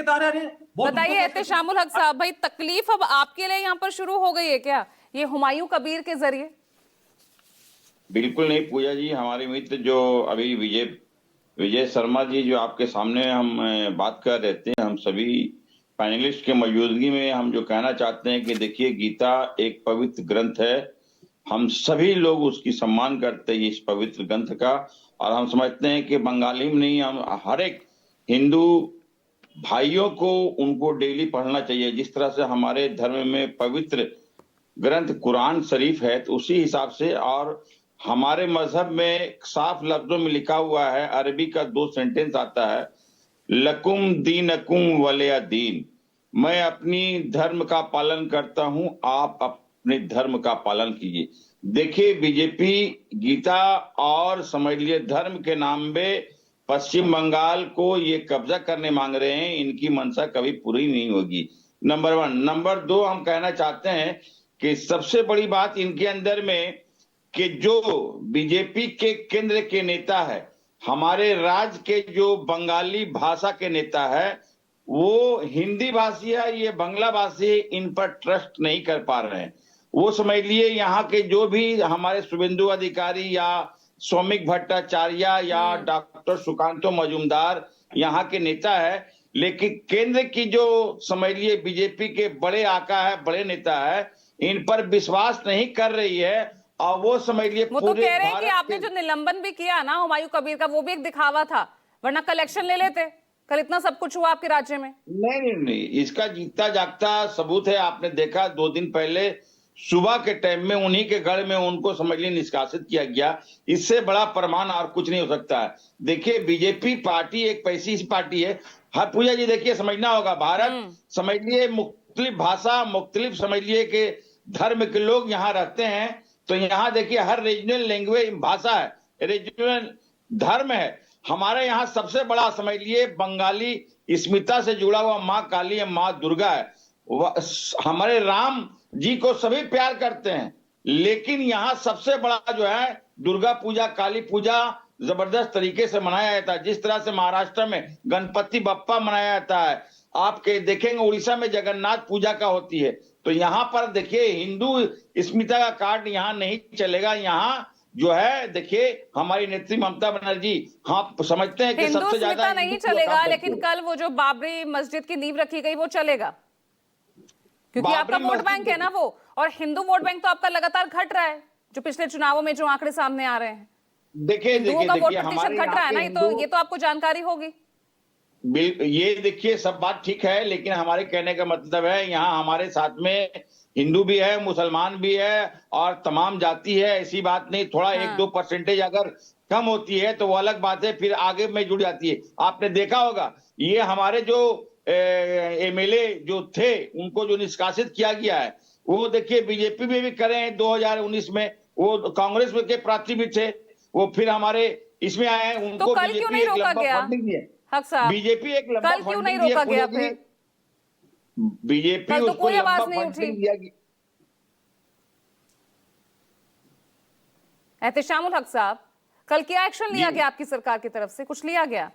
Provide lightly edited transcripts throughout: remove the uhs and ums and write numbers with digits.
आ रहे हैं। बताइए एहतेशामुल हक साहब, भाई तकलीफ अब आपके लिए यहाँ पर शुरू हो गई है क्या, ये हुमायूं कबीर के जरिए? बिल्कुल नहीं पूजा जी, हमारे मित्र जो अभी विजय विजय शर्मा जी जो आपके सामने हम बात कर रहे थे, हम सभी पैनलिस्ट के मौजूदगी में हम जो कहना चाहते हैं कि देखिए, गीता एक पवित्र ग्रंथ है। हम सभी लोग उसकी सम्मान करते हैं इस पवित्र ग्रंथ का, और हम समझते हैं कि बंगाली में नहीं, हम हर एक हिंदू भाइयों को उनको डेली पढ़ना चाहिए। जिस तरह से हमारे धर्म में पवित्र ग्रंथ कुरान शरीफ है, तो उसी हिसाब से, और हमारे मजहब में साफ लफ्जों में लिखा हुआ है, अरबी का 2 सेंटेंस आता है, लकुम दीनकुम वलिया दीन। मैं अपनी धर्म का पालन करता हूं, आप अपने धर्म का पालन कीजिए। देखिए, बीजेपी गीता और समझ लिए धर्म के नाम पे पश्चिम बंगाल को ये कब्जा करने मांग रहे हैं। इनकी मंशा कभी पूरी नहीं होगी, नंबर 1। नंबर 2, हम कहना चाहते हैं कि सबसे बड़ी बात इनके अंदर में कि जो बीजेपी के केंद्र के नेता है, हमारे राज्य के जो बंगाली भाषा के नेता है, वो हिंदी भाषी है, ये बांग्ला भाषी है, इन पर ट्रस्ट नहीं कर पा रहे हैं। वो समझ लिए यहाँ के जो भी हमारे शुभेंदु अधिकारी या सौमिक भट्टाचार्य या डॉक्टर सुकांतो मजूमदार यहाँ के नेता है, लेकिन केंद्र की जो समझ लिए बीजेपी के बड़े आका है, बड़े नेता है, इन पर विश्वास नहीं कर रही है। और वो समझ लिए वो तो कह रहे हैं कि आपने जो निलंबन भी किया ना हुमायूं कबीर का, वो भी एक दिखावा था, वरना कलेक्शन ले लेते। कल इतना सब कुछ हुआ आपके राज्य में। नहीं नहीं नहीं, इसका जीता जागता सबूत है। आपने देखा 2 दिन पहले सुबह के टाइम में उन्हीं के गढ़ में उनको समझ लिए निष्कासित किया गया। इससे बड़ा प्रमाण और कुछ नहीं हो सकता है। देखिए, बीजेपी पार्टी एक पैसी पार्टी है। हर पूजा जी देखिए, समझना होगा, भारत समझ लिए मुख्तलिफ भाषा, मुख्तलिफ समझ लिए के धर्म के लोग यहाँ रहते हैं। तो यहाँ देखिए, हर रीजनल लैंग्वेज भाषा है, रीजनल धर्म है। हमारे यहाँ सबसे बड़ा समझ लिए बंगाली स्मिता से जुड़ा हुआ माँ काली है, माँ दुर्गा है। हमारे राम जी को सभी प्यार करते हैं, लेकिन यहाँ सबसे बड़ा जो है दुर्गा पूजा, काली पूजा जबरदस्त तरीके से मनाया जाता है। जिस तरह से महाराष्ट्र में गणपति बप्पा मनाया जाता है, आपके देखेंगे उड़ीसा में जगन्नाथ पूजा का होती है। तो यहाँ पर देखिए, हिंदू स्मिता का कार्ड यहाँ नहीं चलेगा। यहाँ जो है देखिए, हमारी नेत्री ममता बनर्जी, हाँ समझते हैं कि सबसे ज्यादा नहीं चलेगा, लेकिन कल वो जो बाबरी मस्जिद की नींव रखी गई वो चलेगा, क्योंकि आपका वोट बैंक है ना वो। और हिंदू वोट बैंक तो आपका लगातार घट रहा है, जो पिछले चुनावों में जो आंकड़े सामने आ रहे हैं। देखिए हिंदुओं का वोट प्रतिशत घट रहा है ना, ये तो आपको जानकारी होगी। ये देखिए, सब बात ठीक है, लेकिन हमारे कहने का मतलब है, यहाँ हमारे साथ में हिंदू भी है, मुसलमान भी है, और तमाम जाति है। ऐसी बात नहीं, थोड़ा 1-2% अगर कम होती है तो वो अलग बात है, फिर आगे में जुड़ जाती है। आपने देखा होगा, ये हमारे जो एमएलए जो थे, उनको जो निष्कासित किया गया है, वो देखिए बीजेपी में भी करे हैं। 2019 में वो कांग्रेस में के प्रार्थी भी थे, वो फिर हमारे इसमें आए हैं। उनको तो कल क्यों नहीं रोका गया हक साहब? बीजेपी एक लंबा कल क्यों नहीं रोका गया फिर? बीजेपी तो कोई आवाज नहीं उठी। एहतेशामुल हक साहब, कल क्या एक्शन लिया गया आपकी सरकार की तरफ से? कुछ लिया गया?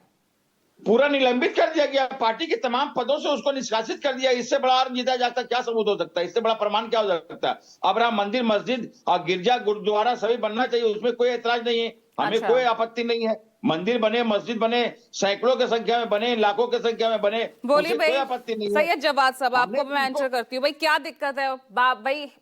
पूरा निलंबित कर दिया गया, पार्टी के तमाम पदों से उसको निष्कासित कर दिया। इससे बड़ा और जीता जाता क्या सबूत हो सकता है? इससे बड़ा प्रमाण क्या हो सकता है? अब राम मंदिर, मस्जिद और गिरजा गुरुद्वारा सभी बनना चाहिए, उसमें कोई ऐतराज नहीं है, हमें कोई आपत्ति नहीं है। मंदिर बने, मस्जिद बने, सैकड़ों की संख्या में बने, लाखों की संख्या में बने, बोलिए भाई। कोई आपत्ति नहीं है। सैयद जवाद साहब, आपको मैं आंसर करती हूँ भाई, क्या दिक्कत है भाई?